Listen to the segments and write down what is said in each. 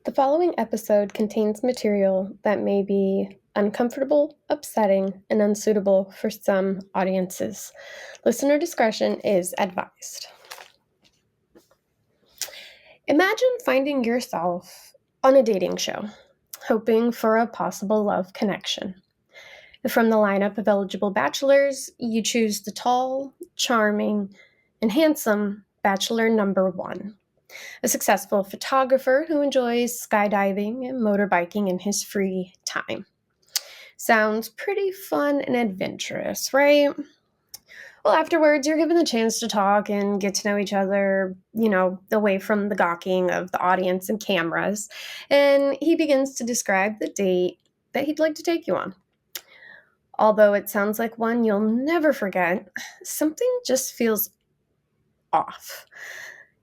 The following episode contains material that may be uncomfortable, upsetting, and unsuitable for some audiences. Listener discretion is advised. Imagine finding yourself on a dating show, hoping for a possible love connection. From the lineup of eligible bachelors, you choose the tall, charming, and handsome bachelor number one. A successful photographer who enjoys skydiving and motorbiking in his free time. Sounds pretty fun and adventurous, right? Well, afterwards, you're given the chance to talk and get to know each other, away from the gawking of the audience and cameras. And he begins to describe the date that he'd like to take you on. Although it sounds like one you'll never forget, something just feels off.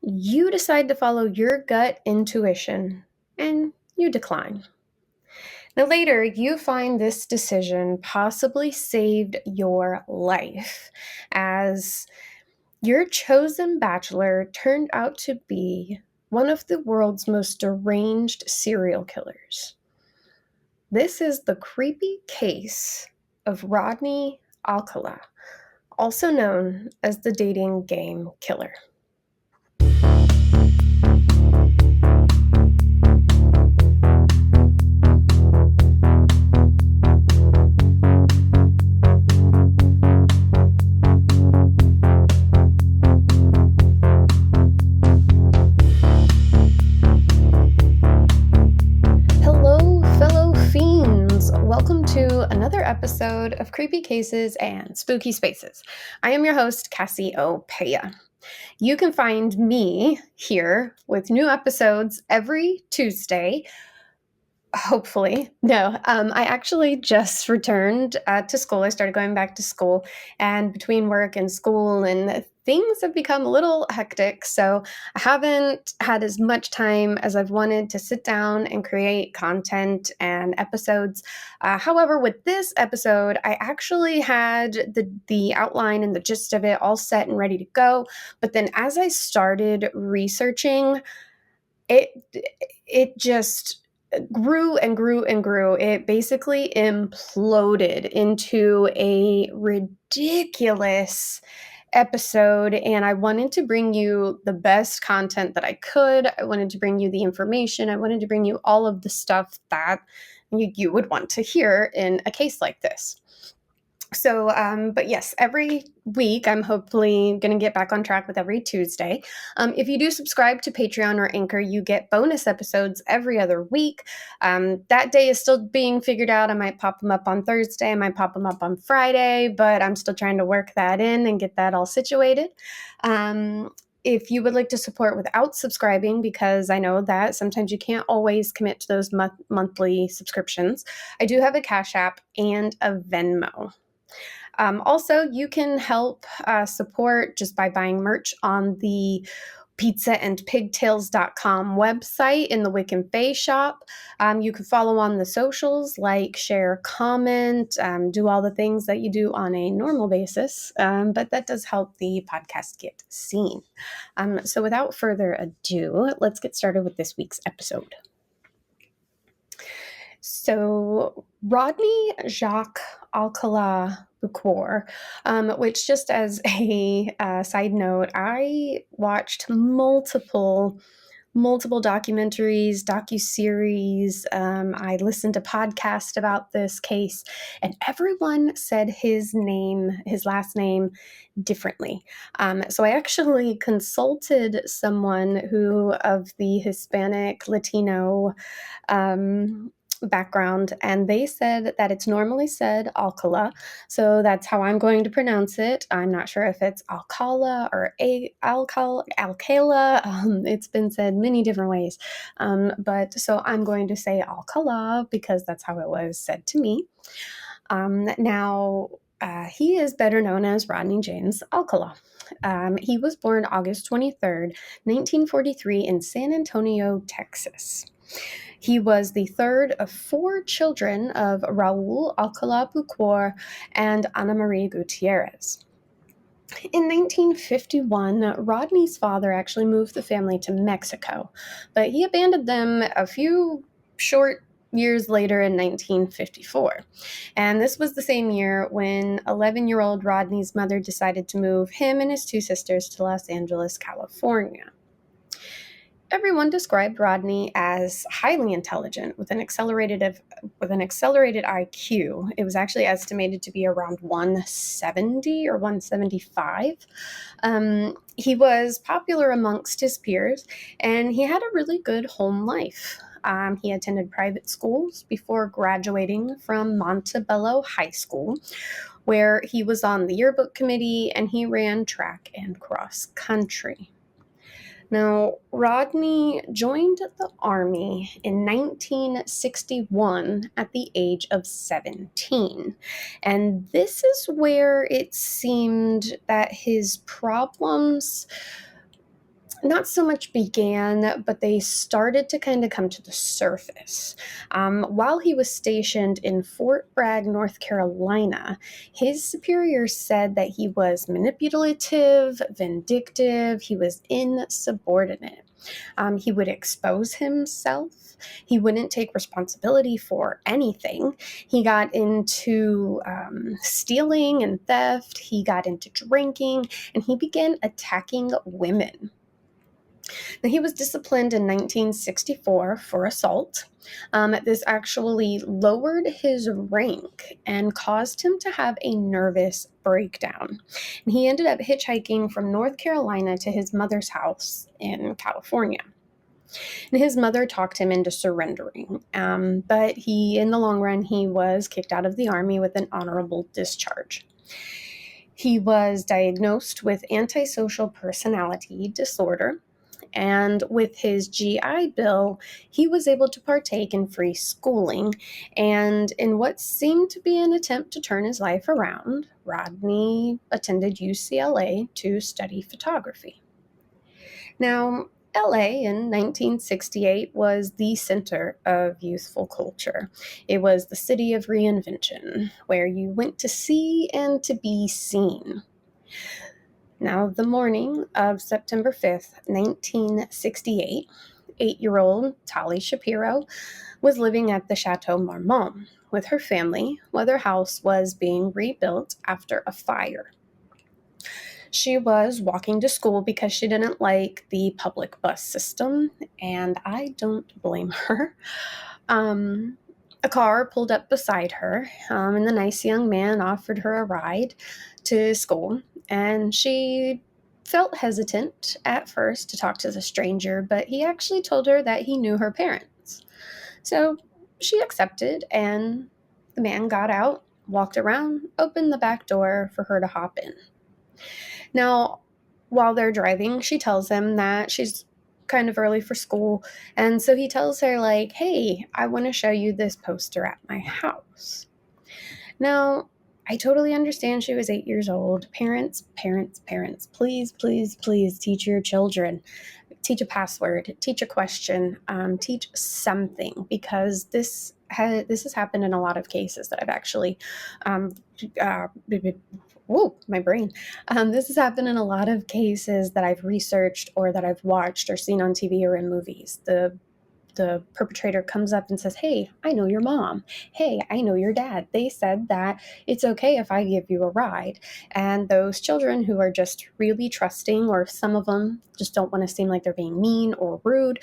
You decide to follow your gut intuition, and you decline. Now, later, you find this decision possibly saved your life, as your chosen bachelor turned out to be one of the world's most deranged serial killers. This is the creepy case of Rodney Alcala, also known as the dating game killer. Welcome to another episode of Creepy Cases and Spooky Spaces. I am your host, Cassie Opea. You can find me here with new episodes every Tuesday. Hopefully. No, I actually just returned to school. I started going back to school, and between work and school and things have become a little hectic, so I haven't had as much time as I've wanted to sit down and create content and episodes. However, with this episode, I actually had the outline and the gist of it all set and ready to go, but then as I started researching, it just grew and grew and grew. It basically imploded into a ridiculous episode, and I wanted to bring you the best content that I could. I wanted to bring you the information. I wanted to bring you all of the stuff that you would want to hear in a case like this. So, but yes, every week I'm hopefully going to get back on track with every Tuesday. If you do subscribe to Patreon or Anchor, you get bonus episodes every other week. That day is still being figured out. I might pop them up on Thursday. I might pop them up on Friday, but I'm still trying to work that in and get that all situated. If you would like to support without subscribing, because I know that sometimes you can't always commit to those monthly subscriptions, I do have a Cash App and a Venmo. Also, you can help support just by buying merch on the pizzaandpigtails.com website in the Wick and Faye shop. You can follow on the socials, like, share, comment, do all the things that you do on a normal basis, but that does help the podcast get seen. So without further ado, let's get started with this week's episode. So Rodney Jacques Alcala Bucor, which, just as a side note, I watched multiple documentaries, docuseries. I listened to podcasts about this case, and everyone said his last name differently. So I actually consulted someone who of the Hispanic Latino background, and they said that it's normally said Alcala, so that's how I'm going to pronounce it. I'm not sure if it's Alcala or Alcala. It's been said many different ways, but so I'm going to say Alcala because that's how it was said to me. Now, he is better known as Rodney James Alcala. He was born August 23rd, 1943 in San Antonio, Texas. He was the third of four children of Raul Alcala Bucor and Ana Maria Gutierrez. In 1951, Rodney's father actually moved the family to Mexico, but he abandoned them a few short years later in 1954. And this was the same year when 11-year-old Rodney's mother decided to move him and his two sisters to Los Angeles, California. Everyone described Rodney as highly intelligent with an accelerated IQ. It was actually estimated to be around 170 or 175. He was popular amongst his peers, and he had a really good home life. He attended private schools before graduating from Montebello High School, where he was on the yearbook committee and he ran track and cross country. Now, Rodney joined the Army in 1961 at the age of 17. And this is where it seemed that his problems not so much began, but they started to kind of come to the surface. While he was stationed in Fort Bragg, North Carolina, his superiors said that he was manipulative, vindictive, he was insubordinate. He would expose himself. He wouldn't take responsibility for anything. He got into stealing and theft. He got into drinking, and he began attacking women. Now, he was disciplined in 1964 for assault. This actually lowered his rank and caused him to have a nervous breakdown. And he ended up hitchhiking from North Carolina to his mother's house in California. And his mother talked him into surrendering, but in the long run, he was kicked out of the Army with an honorable discharge. He was diagnosed with antisocial personality disorder, and with his GI Bill, he was able to partake in free schooling. And in what seemed to be an attempt to turn his life around, Rodney attended UCLA to study photography. Now, LA in 1968 was the center of youthful culture. It was the city of reinvention, where you went to see and to be seen. Now, the morning of September 5th, 1968, 8-year-old Tali Shapiro was living at the Chateau Marmont with her family while their house was being rebuilt after a fire. She was walking to school because she didn't like the public bus system, and I don't blame her. A car pulled up beside her, and the nice young man offered her a ride to school. And she felt hesitant at first to talk to the stranger, but he actually told her that he knew her parents. So she accepted, and the man got out, walked around, opened the back door for her to hop in. Now, while they're driving, she tells him that she's kind of early for school, and so he tells her, like, hey, I want to show you this poster at my house. Now, I totally understand she was 8 years old. Parents, please, please, please teach your children. Teach a password, teach a question, teach something, because this has happened in a lot of cases that I've actually, my brain. This has happened in a lot of cases that I've researched or that I've watched or seen on TV or in movies. The perpetrator comes up and says, hey, I know your mom. Hey, I know your dad. They said that it's okay if I give you a ride. And those children who are just really trusting, or some of them just don't want to seem like they're being mean or rude,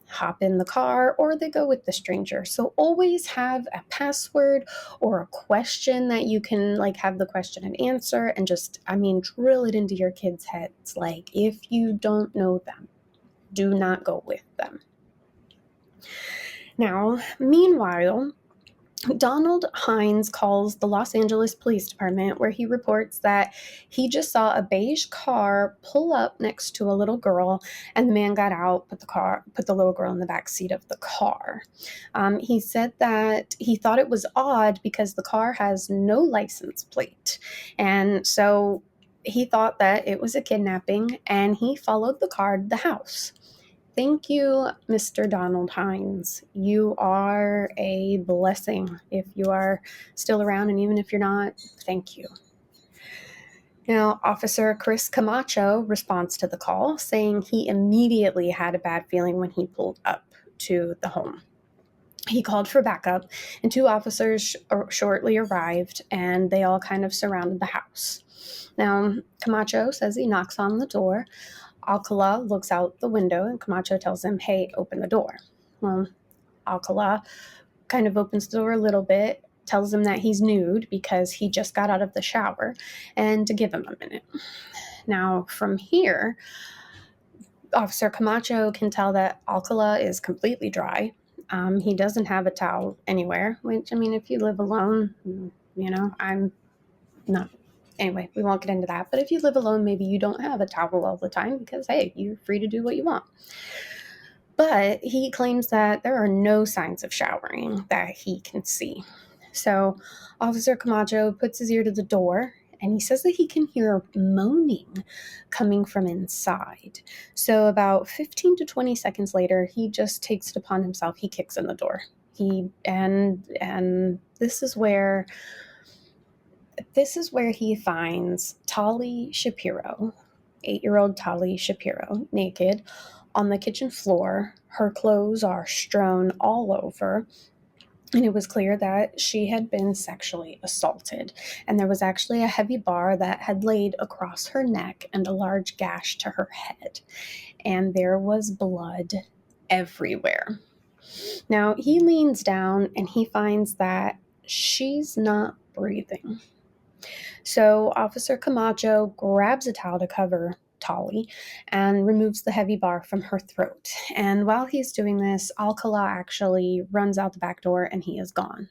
hop in the car or they go with the stranger. So always have a password or a question that you can have the question and answer, and just, drill it into your kids' heads. Like, if you don't know them, do not go with them. Now, meanwhile, Donald Hines calls the Los Angeles Police Department, where he reports that he just saw a beige car pull up next to a little girl, and the man got out, put the little girl in the back seat of the car. He said that he thought it was odd because the car has no license plate, and so he thought that it was a kidnapping, and he followed the car to the house. Thank you, Mr. Donald Hines. You are a blessing if you are still around, and even if you're not, thank you. Officer Chris Camacho responds to the call, saying he immediately had a bad feeling when he pulled up to the home. He called for backup, and two officers shortly arrived, and they all kind of surrounded the house. Now, Camacho says he knocks on the door. Alcala looks out the window, and Camacho tells him, "Hey, open the door." Well, Alcala kind of opens the door a little bit, tells him that he's nude because he just got out of the shower, and to give him a minute. Now, from here, Officer Camacho can tell that Alcala is completely dry. He doesn't have a towel anywhere, which, I mean, if you live alone, I'm not. Anyway, we won't get into that. But if you live alone, maybe you don't have a towel all the time because, hey, you're free to do what you want. But he claims that there are no signs of showering that he can see. So Officer Camacho puts his ear to the door, and he says that he can hear moaning coming from inside. So about 15 to 20 seconds later, he just takes it upon himself. He kicks in the door. And this is where he finds Tali Shapiro, 8-year-old Tali Shapiro, naked on the kitchen floor. Her clothes are strewn all over, and it was clear that she had been sexually assaulted. And there was actually a heavy bar that had laid across her neck and a large gash to her head. And there was blood everywhere. Now, he leans down and he finds that she's not breathing. So Officer Camacho grabs a towel to cover Tali and removes the heavy bar from her throat. And while he's doing this, Alcala actually runs out the back door and he is gone.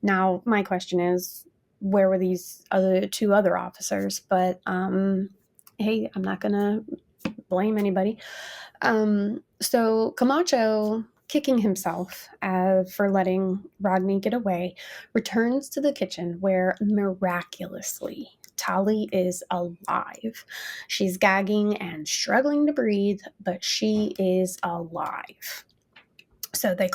Now, my question is, where were these two other officers? But hey, I'm not going to blame anybody. So Camacho, kicking himself for letting Rodney get away, returns to the kitchen where miraculously Tali is alive. She's gagging and struggling to breathe, but she is alive. So they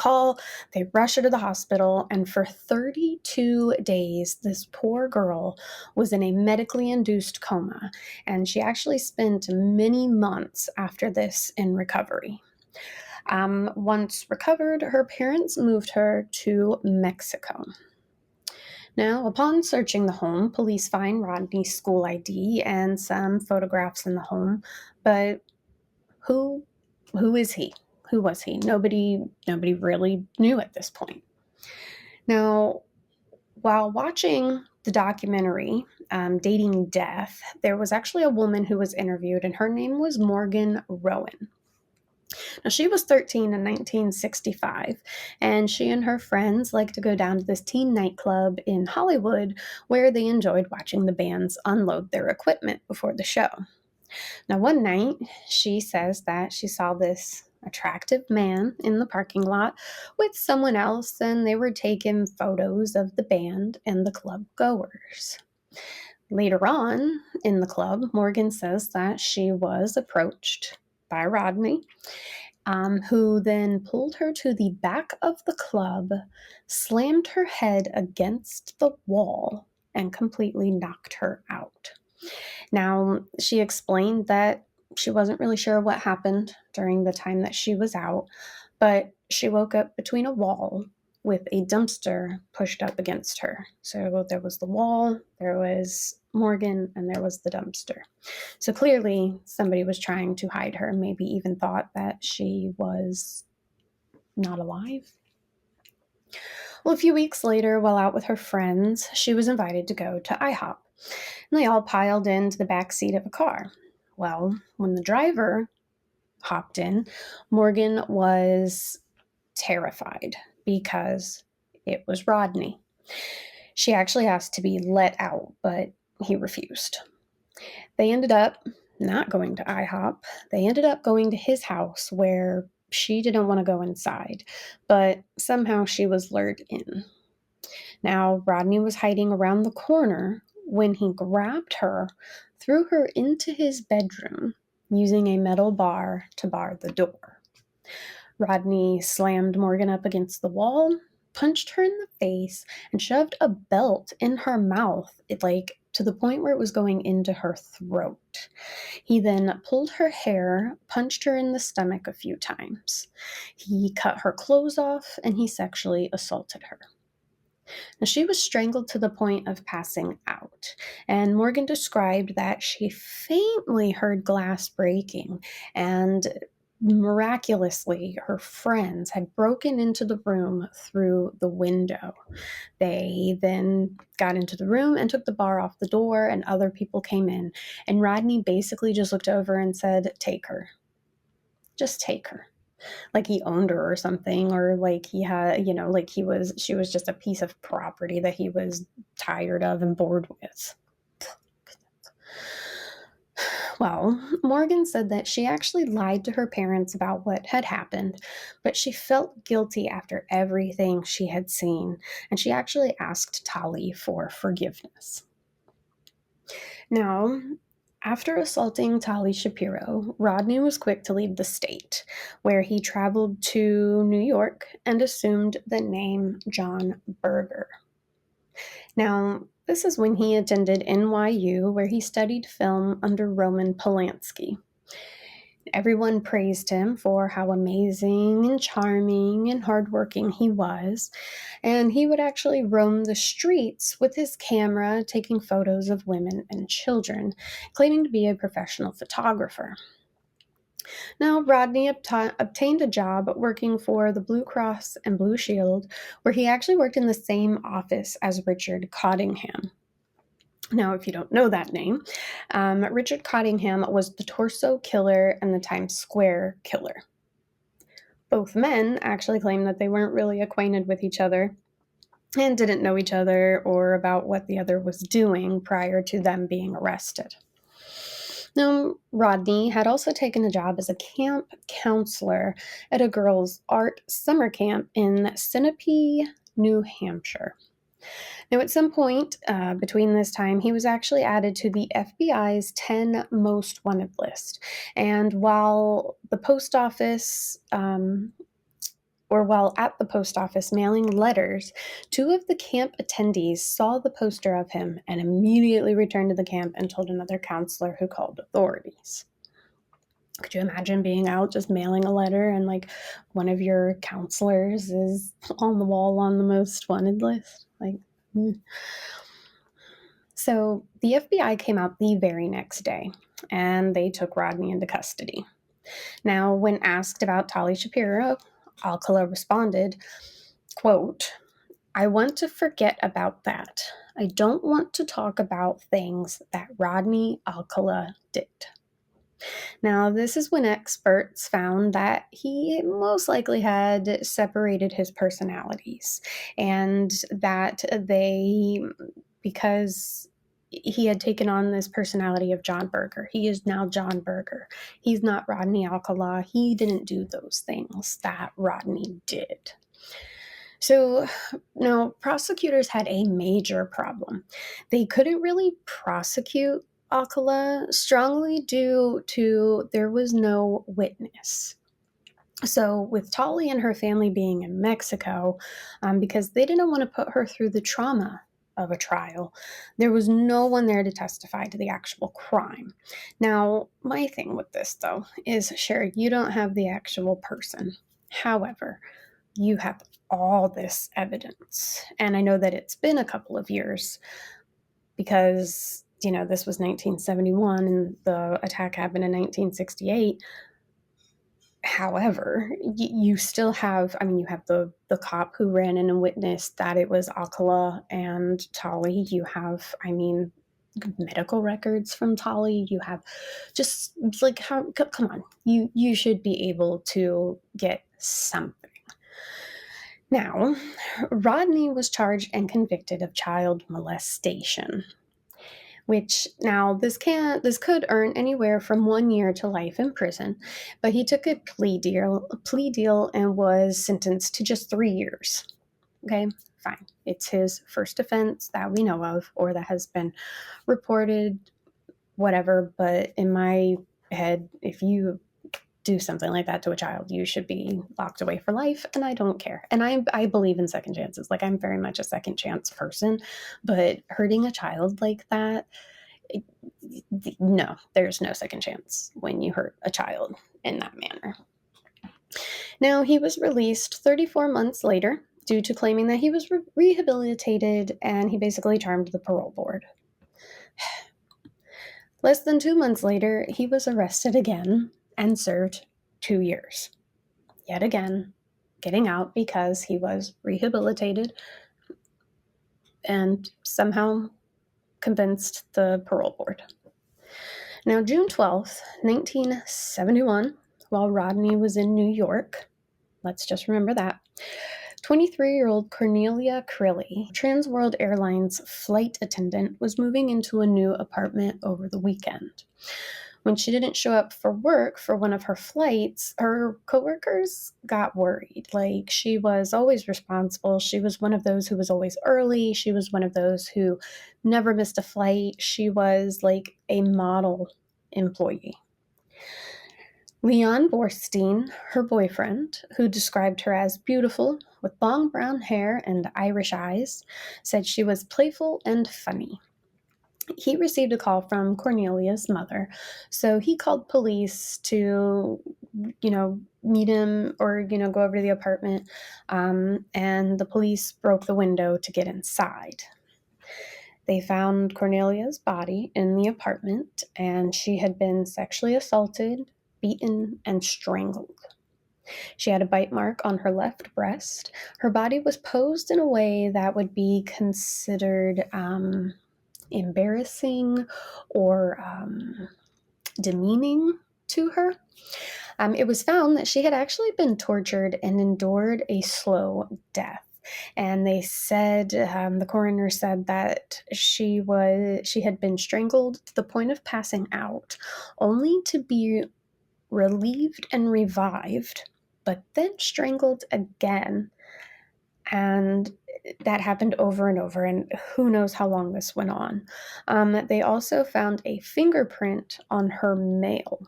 rush her to the hospital, and for 32 days, this poor girl was in a medically induced coma, and she actually spent many months after this in recovery. Once recovered, her parents moved her to Mexico. Now, upon searching the home, police find Rodney's school ID and some photographs in the home, but who is he? Who was he? Nobody really knew at this point. Now, while watching the documentary, Dating Death, there was actually a woman who was interviewed, and her name was Morgan Rowan. Now, she was 13 in 1965, and she and her friends liked to go down to this teen nightclub in Hollywood where they enjoyed watching the bands unload their equipment before the show. Now, one night, she says that she saw this attractive man in the parking lot with someone else, and they were taking photos of the band and the club goers. Later on in the club, Morgan says that she was approached by Rodney, who then pulled her to the back of the club, slammed her head against the wall, and completely knocked her out. Now, she explained that she wasn't really sure what happened during the time that she was out, but she woke up between a wall with a dumpster pushed up against her. So there was the wall, there was Morgan, and there was the dumpster. So clearly somebody was trying to hide her, maybe even thought that she was not alive. Well, a few weeks later, while out with her friends, she was invited to go to IHOP. And they all piled into the back seat of a car. Well, when the driver hopped in, Morgan was terrified because it was Rodney. She actually asked to be let out, but he refused. They ended up not going to IHOP. They ended up going to his house where she didn't want to go inside, but somehow she was lured in. Now, Rodney was hiding around the corner when he grabbed her, threw her into his bedroom using a metal bar to bar the door. Rodney slammed Morgan up against the wall, punched her in the face, and shoved a belt in her mouth, to the point where it was going into her throat. He then pulled her hair, punched her in the stomach a few times. He cut her clothes off, and he sexually assaulted her. Now, she was strangled to the point of passing out, and Morgan described that she faintly heard glass breaking, and miraculously, her friends had broken into the room through the window. They then got into the room and took the bar off the door, and other people came in, and Rodney basically just looked over and said, "Take her. Just take her." Like he owned her or something, or like he had, like she was just a piece of property that he was tired of and bored with. Well, Morgan said that she actually lied to her parents about what had happened, but she felt guilty after everything she had seen, and she actually asked Tolly for forgiveness. Now, after assaulting Tali Shapiro, Rodney was quick to leave the state, where he traveled to New York and assumed the name John Berger. Now, this is when he attended NYU, where he studied film under Roman Polanski. Everyone praised him for how amazing and charming and hardworking he was, and he would actually roam the streets with his camera taking photos of women and children, claiming to be a professional photographer. Now, Rodney obtained a job working for the Blue Cross and Blue Shield, where he actually worked in the same office as Richard Cottingham. Now, if you don't know that name, Richard Cottingham was the Torso Killer and the Times Square Killer. Both men actually claimed that they weren't really acquainted with each other and didn't know each other or about what the other was doing prior to them being arrested. Now, Rodney had also taken a job as a camp counselor at a girls' art summer camp in Sunapee, New Hampshire. Now, at some point between this time, he was actually added to the FBI's 10 most wanted list. And while at the post office mailing letters, two of the camp attendees saw the poster of him and immediately returned to the camp and told another counselor, who called authorities. Could you imagine being out just mailing a letter and like one of your counselors is on the wall on the most wanted list? So the FBI came out the very next day, and they took Rodney into custody. Now, when asked about Tali Shapiro, Alcala responded, quote, "I want to forget about that. I don't want to talk about things that Rodney Alcala did." Now, this is when experts found that he most likely had separated his personalities, and that because he had taken on this personality of John Berger. He is now John Berger. He's not Rodney Alcala. He didn't do those things that Rodney did. So now prosecutors had a major problem. They couldn't really prosecute Alcala strongly due to there was no witness. So with Tali and her family being in Mexico, because they didn't want to put her through the trauma of a trial, there was no one there to testify to the actual crime. Now, my thing with this, though, is sure, you don't have the actual person. However, you have all this evidence. And I know that it's been a couple of years because, this was 1971 and the attack happened in 1968. However, you still have, you have the cop who ran in and witnessed that it was Alcala and Tali. You have, medical records from Tali. You have just like, come on, you should be able to get something. Now, Rodney was charged and convicted of child molestation, which now this could earn anywhere from 1 year to life in prison, but he took a plea deal and was sentenced to just 3 years. Okay, fine. It's his first offense that we know of or that has been reported, whatever, but in my head, if you do something like that to a child, you should be locked away for life, and I don't care. And I believe in second chances. Like, I'm very much a second chance person, but hurting a child like that, no, there's no second chance when you hurt a child in that manner. Now, he was released 34 months later due to claiming that he was rehabilitated, and he basically charmed the parole board. Less than 2 months later, he was arrested again and served 2 years. Yet again, getting out because he was rehabilitated and somehow convinced the parole board. Now, June 12th, 1971, while Rodney was in New York, let's just remember that, 23-year-old Cornelia Crilly, Trans World Airlines flight attendant, was moving into a new apartment over the weekend. When she didn't show up for work for one of her flights, her coworkers got worried. Like, she was always responsible. She was one of those who was always early. She was one of those who never missed a flight. She was like a model employee. Leon Borstein, her boyfriend, who described her as beautiful with long brown hair and Irish eyes, said she was playful and funny. He received a call from Cornelia's mother, so he called police to, meet him or, go over to the apartment, and the police broke the window to get inside. They found Cornelia's body in the apartment, and she had been sexually assaulted, beaten, and strangled. She had a bite mark on her left breast. Her body was posed in a way that would be considered embarrassing or demeaning to her. It was found that she had actually been tortured and endured a slow death. And they said, the coroner said that she had been strangled to the point of passing out, only to be relieved and revived, but then strangled again. And that happened over and over, and who knows how long this went on. They also found a fingerprint on her mail.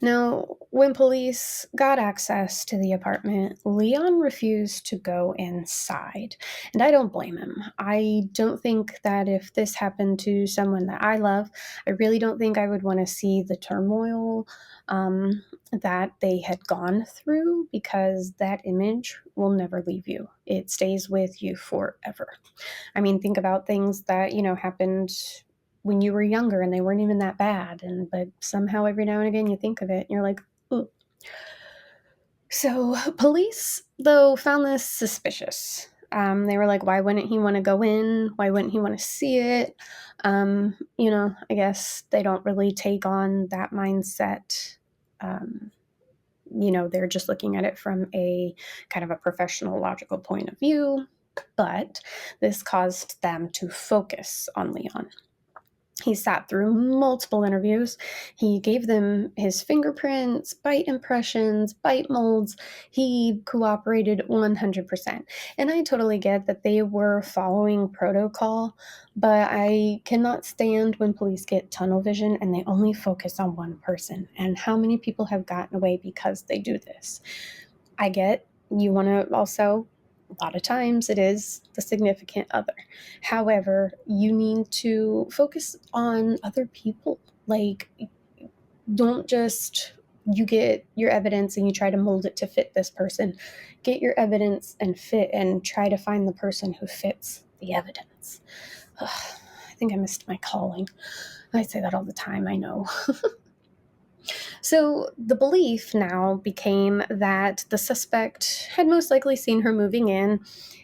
Now, when police got access to the apartment, Leon refused to go inside. And I don't blame him. I don't think that if this happened to someone that I love, I really don't think I would want to see the turmoil that they had gone through, because that image will never leave you. It stays with you forever. I mean, think about things that, happened when you were younger and they weren't even that bad, but somehow every now and again you think of it and you're like, ooh. So police, though, found this suspicious. They were like, why wouldn't he want to go in? Why wouldn't he want to see it? I guess they don't really take on that mindset. They're just looking at it from a kind of a professional, logical point of view. But this caused them to focus on Leon. He sat through multiple interviews. He gave them his fingerprints, bite impressions, bite molds. He cooperated 100%. And I totally get that they were following protocol, but I cannot stand when police get tunnel vision and they only focus on one person. And how many people have gotten away because they do this? I get you want to also, a lot of times it is the significant other. However, you need to focus on other people. Like, don't just, you get your evidence and you try to mold it to fit this person. Get your evidence and try to find the person who fits the evidence. Ugh, I think I missed my calling. I say that all the time, I know. So the belief now became that the suspect had most likely seen her moving in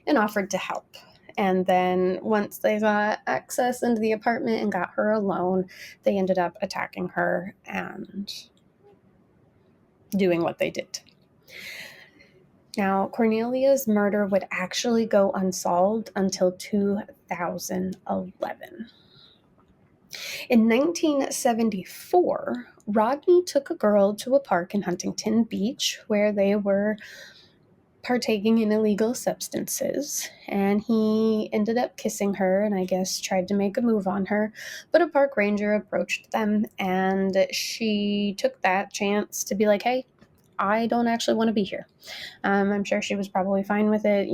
and offered to help. And then once they got access into the apartment and got her alone, they ended up attacking her and doing what they did. Now, Cornelia's murder would actually go unsolved until 2011. In 1974, Rodney took a girl to a park in Huntington Beach where they were partaking in illegal substances, and he ended up kissing her and I guess tried to make a move on her, but a park ranger approached them and she took that chance to be like, hey, I don't actually want to be here. I'm sure she was probably fine with it,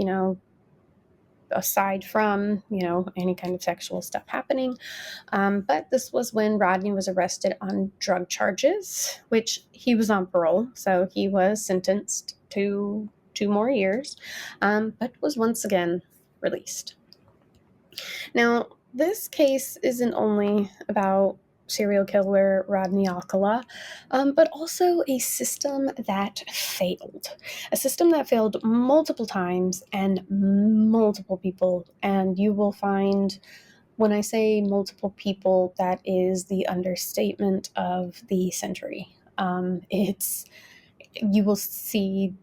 aside from, any kind of sexual stuff happening. But this was when Rodney was arrested on drug charges, which he was on parole, so he was sentenced to 2 more years, but was once again released. Now, this case isn't only about serial killer Rodney Alcala, but also a system that failed. A system that failed multiple times and multiple people. And you will find, when I say multiple people, that is the understatement of the century. You will see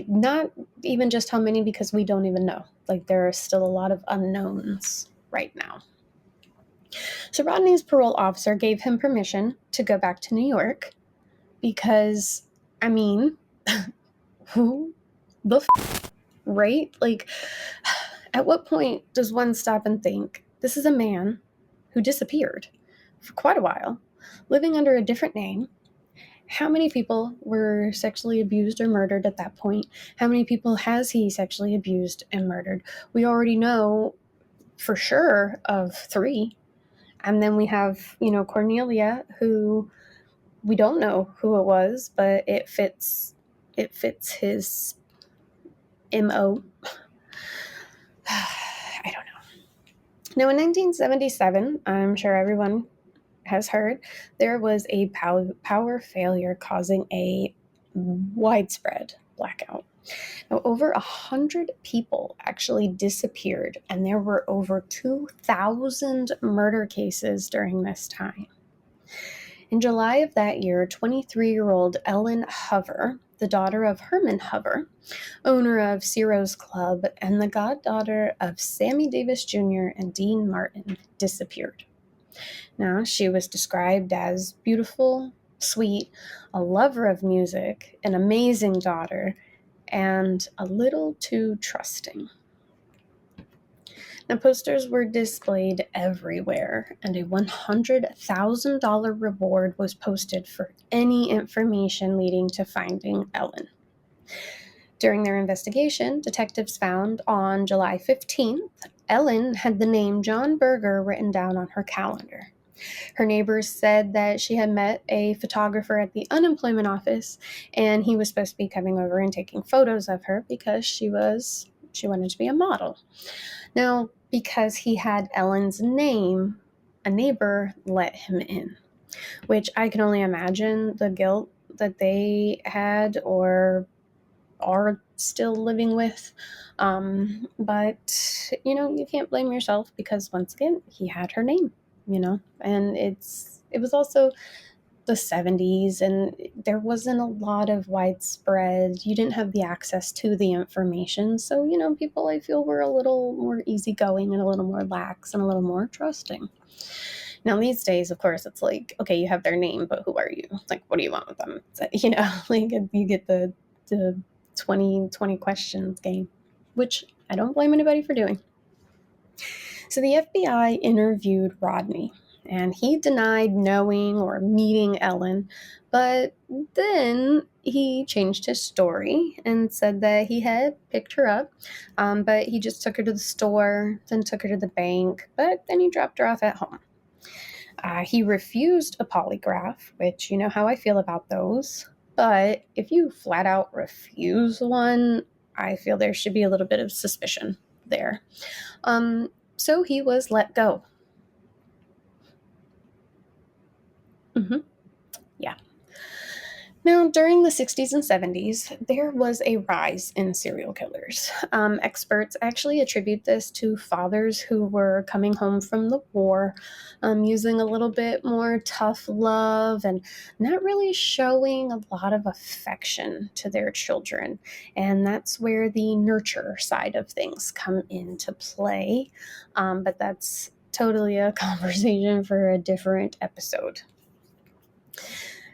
not even just how many, because we don't even know. Like, there are still a lot of unknowns right now. So Rodney's parole officer gave him permission to go back to New York because, who the right? Like, at what point does one stop and think, this is a man who disappeared for quite a while, living under a different name? How many people were sexually abused or murdered at that point? How many people has he sexually abused and murdered? We already know for sure of 3. And then we have, Cornelia, who we don't know who it was, but it fits his MO. I don't know. Now, in 1977, I'm sure everyone has heard, there was a power failure causing a widespread blackout. Now, over 100 people actually disappeared, and there were over 2,000 murder cases during this time. In July of that year, 23-year-old Ellen Hover, the daughter of Herman Hover, owner of Ciro's Club, and the goddaughter of Sammy Davis Jr. and Dean Martin, disappeared. Now, she was described as beautiful, sweet, a lover of music, an amazing daughter, and a little too trusting. Now, posters were displayed everywhere, and a $100,000 reward was posted for any information leading to finding Ellen. During their investigation, detectives found on July 15th, Ellen had the name John Berger written down on her calendar. Her neighbors said that she had met a photographer at the unemployment office, and he was supposed to be coming over and taking photos of her because she wanted to be a model. Now, because he had Ellen's name, a neighbor let him in, which I can only imagine the guilt that they had or are still living with. But, you can't blame yourself because, once again, he had her name. And it was also the 70s, and there wasn't a lot of widespread, you didn't have the access to the information, so people, I feel, were a little more easygoing and a little more lax and a little more trusting. Now, these days, of course, it's like, okay, you have their name, but who are you? Like, what do you want with them? Like, you get the 20 questions game, which I don't blame anybody for doing. So the FBI interviewed Rodney, and he denied knowing or meeting Ellen, but then he changed his story and said that he had picked her up, but he just took her to the store, then took her to the bank, but then he dropped her off at home. He refused a polygraph, which you know how I feel about those, but if you flat out refuse one, I feel there should be a little bit of suspicion there. So he was let go. Yeah. Now, during the 60s and 70s, there was a rise in serial killers. Experts actually attribute this to fathers who were coming home from the war, using a little bit more tough love and not really showing a lot of affection to their children. And that's where the nurture side of things come into play. But that's totally a conversation for a different episode.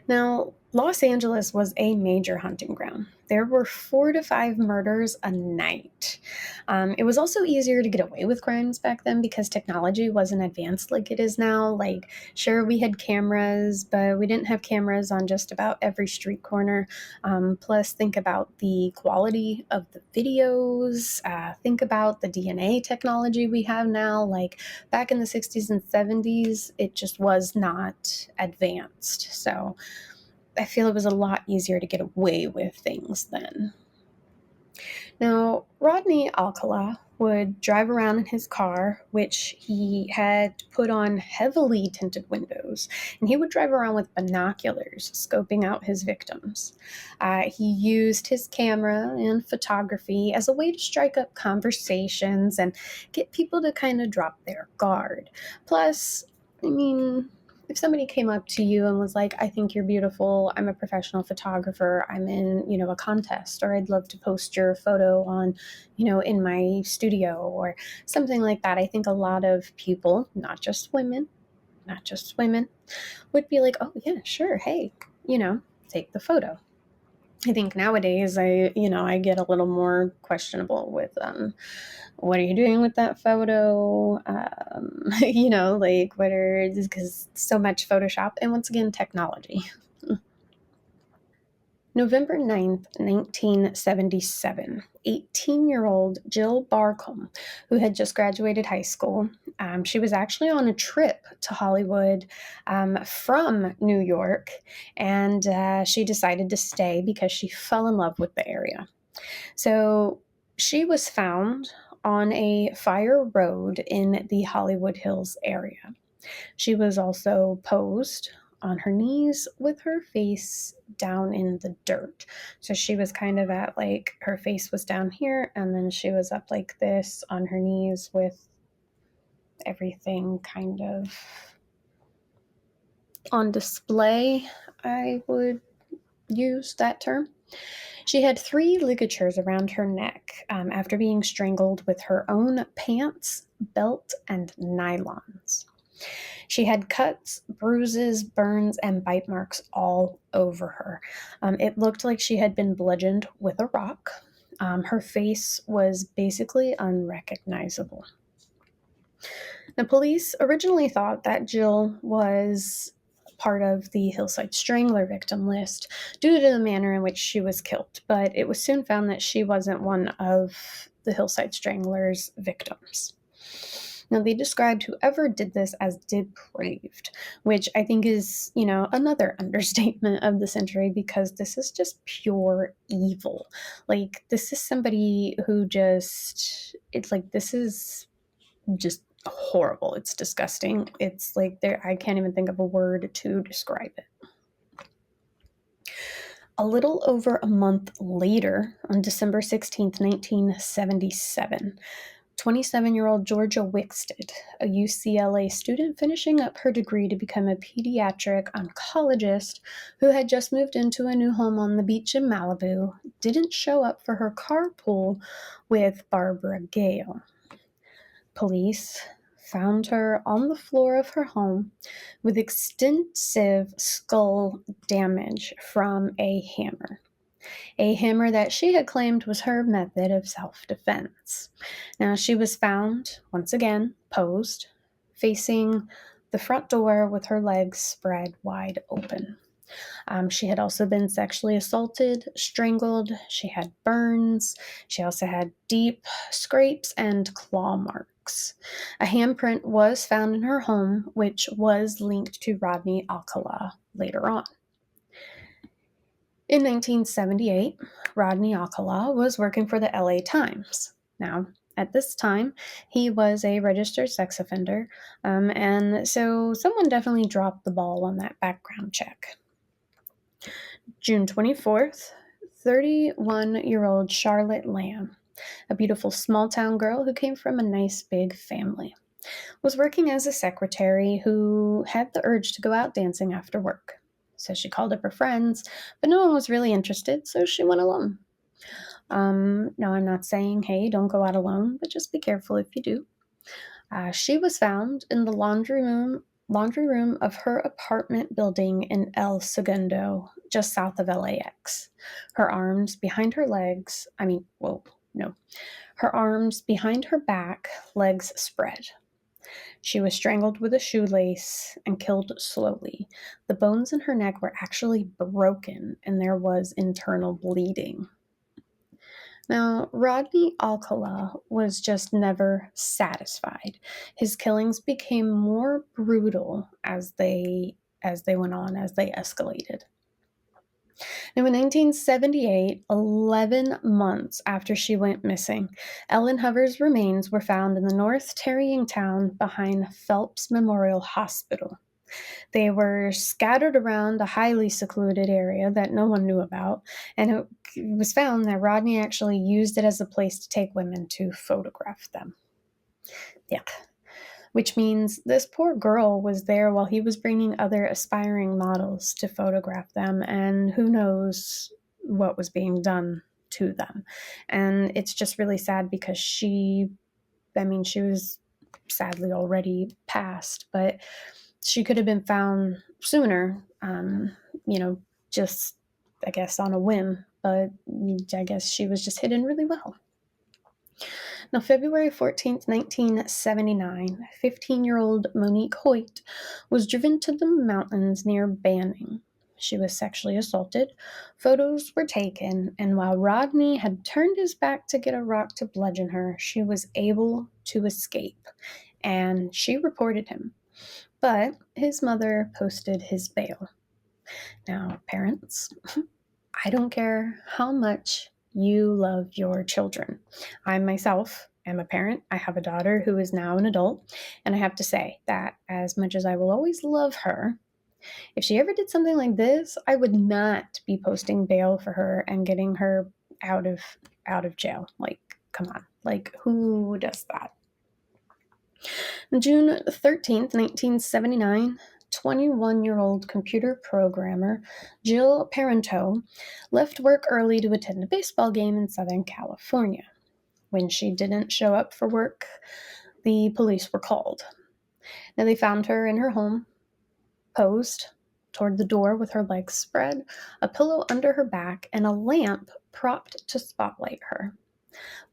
Now, Los Angeles was a major hunting ground. There were 4 to 5 murders a night. It was also easier to get away with crimes back then because technology wasn't advanced like it is now. Like, sure, we had cameras, but we didn't have cameras on just about every street corner. Plus, think about the quality of the videos. Think about the DNA technology we have now. Like, back in the 60s and 70s, it just was not advanced. So, I feel it was a lot easier to get away with things then. Now, Rodney Alcala would drive around in his car, which he had put on heavily tinted windows, and he would drive around with binoculars, scoping out his victims. He used his camera and photography as a way to strike up conversations and get people to kind of drop their guard. Plus, I mean, if somebody came up to you and was like, I think you're beautiful, I'm a professional photographer, I'm in, a contest, or I'd love to post your photo on, in my studio or something like that. I think a lot of people, not just women, would be like, oh yeah, sure, hey, take the photo. I think nowadays I get a little more questionable with what are you doing with that photo? Like what are, because so much Photoshop and once again technology. November 9th, 1977, 18-year-old Jill Barcombe, who had just graduated high school, she was actually on a trip to Hollywood from New York, and she decided to stay because she fell in love with the area. So she was found on a fire road in the Hollywood Hills area. She was also posed on her knees with her face down in the dirt. So she was kind of at like her face was down here, and then she was up like this on her knees with everything kind of on display. I would use that term. She had 3 ligatures around her neck after being strangled with her own pants, belt, and nylons. She had cuts, bruises, burns, and bite marks all over her. It looked like she had been bludgeoned with a rock. Her face was basically unrecognizable. The police originally thought that Jill was part of the Hillside Strangler victim list due to the manner in which she was killed, but it was soon found that she wasn't one of the Hillside Strangler's victims. Now, they described whoever did this as depraved, which I think is, another understatement of the century because this is just pure evil. Like, this is somebody who it's like, this is just horrible. It's disgusting. It's like I can't even think of a word to describe it. A little over a month later, on December 16th, 1977, 27-year-old Georgia Wickstead, a UCLA student finishing up her degree to become a pediatric oncologist who had just moved into a new home on the beach in Malibu, didn't show up for her carpool with Barbara Gale. Police found her on the floor of her home with extensive skull damage from a hammer that she had claimed was her method of self-defense. Now, she was found, once again, posed, facing the front door with her legs spread wide open. She had also been sexually assaulted, strangled, she had burns, she also had deep scrapes and claw marks. A handprint was found in her home, which was linked to Rodney Alcala later on. In 1978, Rodney Alcala was working for the LA Times. Now, at this time, he was a registered sex offender, and so someone definitely dropped the ball on that background check. June 24th, 31-year-old Charlotte Lamb, a beautiful small-town girl who came from a nice big family, was working as a secretary who had the urge to go out dancing after work. So she called up her friends, but no one was really interested, so she went alone. Now, I'm not saying, hey, don't go out alone, but just be careful if you do. She was found in the laundry room laundry room of her apartment building in El Segundo, just south of LAX. Her arms behind her legs, no, her arms behind her back, legs spread. She was strangled with a shoelace and killed slowly. The bones in her neck were actually broken, and there was internal bleeding. Now, Rodney Alcala was just never satisfied. His killings became more brutal as they went on, as they escalated. Now, in 1978, 11 months after she went missing, Ellen Hover's remains were found in the North Tarrying town behind Phelps Memorial Hospital. They were scattered around a highly secluded area that no one knew about, and it was found that Rodney actually used it as a place to take women to photograph them. Yeah. Which means this poor girl was there while he was bringing other aspiring models to photograph them, and who knows what was being done to them. And it's just really sad because she was sadly already passed, but she could have been found sooner, just, I guess, on a whim, but I guess she was just hidden really well. Now, February 14th, 1979, 15-year-old Monique Hoyt was driven to the mountains near Banning. She was sexually assaulted, photos were taken, and while Rodney had turned his back to get a rock to bludgeon her, she was able to escape, and she reported him. But his mother posted his bail. Now, parents, I don't care how much you love your children. I myself am a parent. I have a daughter who is now an adult, and I have to say that as much as I will always love her, if she ever did something like this, I would not be posting bail for her and getting her out of jail. Like, come on. Like, who does that? June 13th, 1979, 21-year-old computer programmer Jill Parenteau left work early to attend a baseball game in Southern California. When she didn't show up for work, the police were called. Now, they found her in her home, posed toward the door with her legs spread, a pillow under her back, and a lamp propped to spotlight her.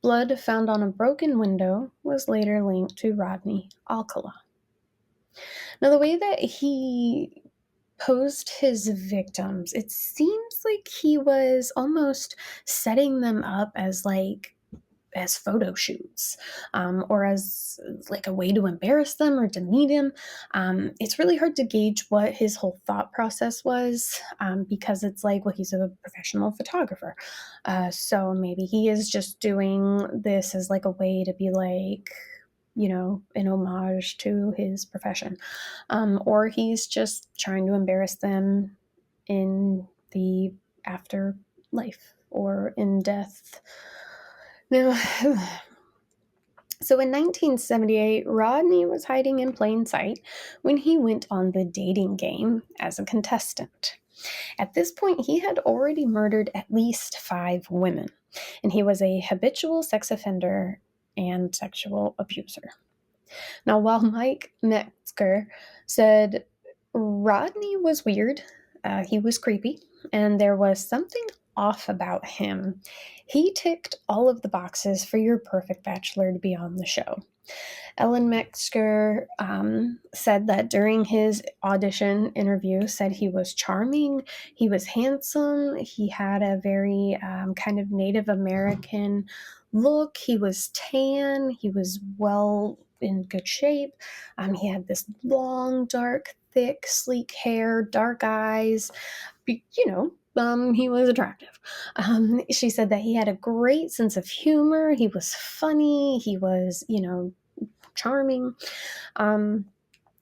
Blood found on a broken window was later linked to Rodney Alcala. Now, the way that he posed his victims, it seems like he was almost setting them up as photo shoots, or as like a way to embarrass them or demean him. It's really hard to gauge what his whole thought process was, because it's like, well, he's a professional photographer. So maybe he is just doing this as like a way to be like, an homage to his profession. Or he's just trying to embarrass them in the afterlife or in death. Now, so in 1978, Rodney was hiding in plain sight when he went on the dating game as a contestant. At this point, he had already murdered at least 5 women, and he was a habitual sex offender and sexual abuser. Now, while Mike Metzger said Rodney was weird, he was creepy, and there was something off about him, he ticked all of the boxes for your perfect bachelor to be on the show. Ellen Metzger said that during his audition interview, said he was charming, he was handsome, he had a very kind of Native American look, he was tan, he was well in good shape, he had this long, dark, thick, sleek hair, dark eyes, he was attractive. She said that he had a great sense of humor, he was funny, he was, charming, and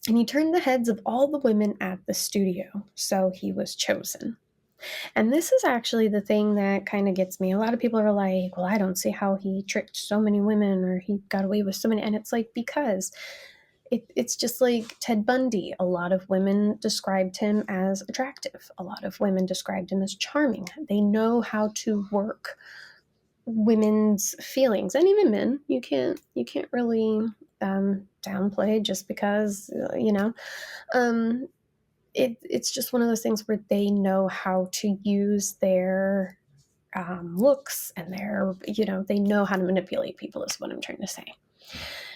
he turned the heads of all the women at the studio, so he was chosen. And this is actually the thing that kind of gets me. A lot of people are like, well, I don't see how he tricked so many women or he got away with so many. And it's like, because it's just like Ted Bundy. A lot of women described him as attractive. A lot of women described him as charming. They know how to work women's feelings, and even men. You can't really downplay just because, um, it's just one of those things where they know how to use their looks and they know how to manipulate people, is what I'm trying to say.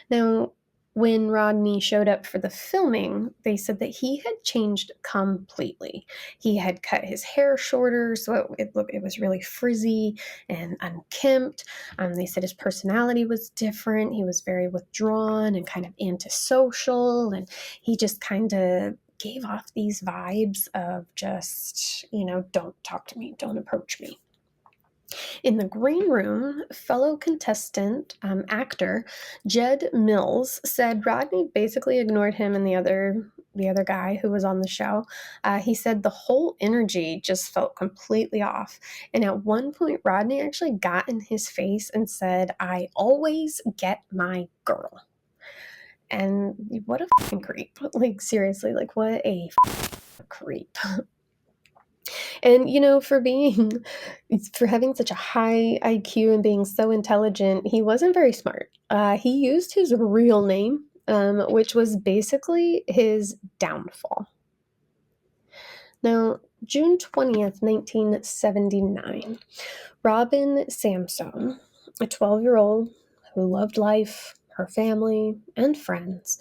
Now, when Rodney showed up for the filming, they said that he had changed completely. He had cut his hair shorter, so it was really frizzy and unkempt. They said his personality was different. He was very withdrawn and kind of antisocial, and he just kind of gave off these vibes of just, don't talk to me, don't approach me. In the green room, fellow contestant, actor Jed Mills said Rodney basically ignored him and the other guy who was on the show. He said the whole energy just felt completely off. And at one point, Rodney actually got in his face and said, "I always get my girl." And what a fucking creep. Like, seriously, like, what a creep. And for having such a high IQ and being so intelligent, he wasn't very smart. He used his real name, which was basically his downfall. Now, June 20th, 1979, Robin Samson, a 12-year-old who loved life, her family, and friends,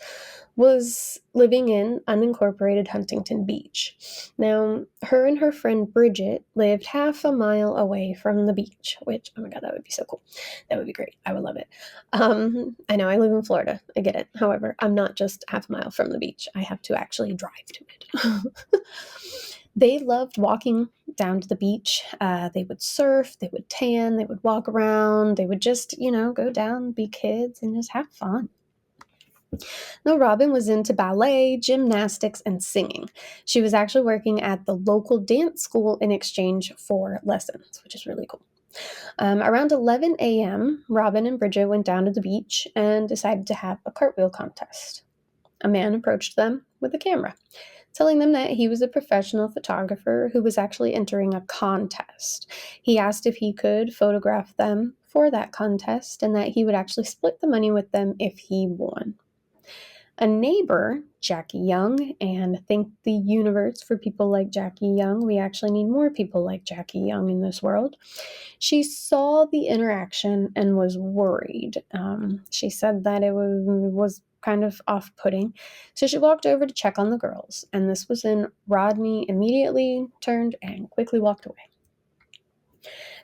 was living in unincorporated Huntington Beach. Now, her and her friend Bridget lived half a mile away from the beach, which, oh my God, that would be so cool. That would be great. I would love it. I know I live in Florida. I get it. However, I'm not just half a mile from the beach. I have to actually drive to it. They loved walking down to the beach. They would surf, they would tan, they would walk around, they would just, go down, be kids, and just have fun. Now, Robin was into ballet, gymnastics, and singing. She was actually working at the local dance school in exchange for lessons, which is really cool. Around 11 a.m., Robin and Bridget went down to the beach and decided to have a cartwheel contest. A man approached them with a camera, telling them that he was a professional photographer who was actually entering a contest. He asked if he could photograph them for that contest and that he would actually split the money with them if he won. A neighbor, Jackie Young, and thank the universe for people like Jackie Young. We actually need more people like Jackie Young in this world. She saw the interaction and was worried. She said that it was kind of off-putting. So she walked over to check on the girls, and this was when Rodney immediately turned and quickly walked away.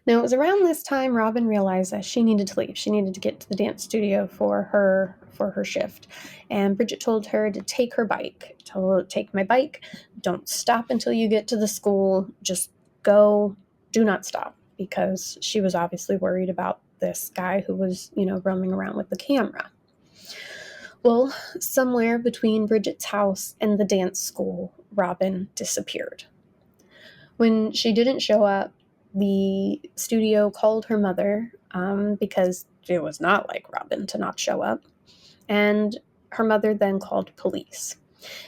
Now, it was around this time Robin realized that she needed to leave. She needed to get to the dance studio for her shift. And Bridget told her to take her bike. Told her, "Take my bike. Don't stop until you get to the school. Just go. Do not stop." Because she was obviously worried about this guy who was, roaming around with the camera. Well, somewhere between Bridget's house and the dance school, Robin disappeared. When she didn't show up, the studio called her mother because it was not like Robin to not show up, and her mother then called police.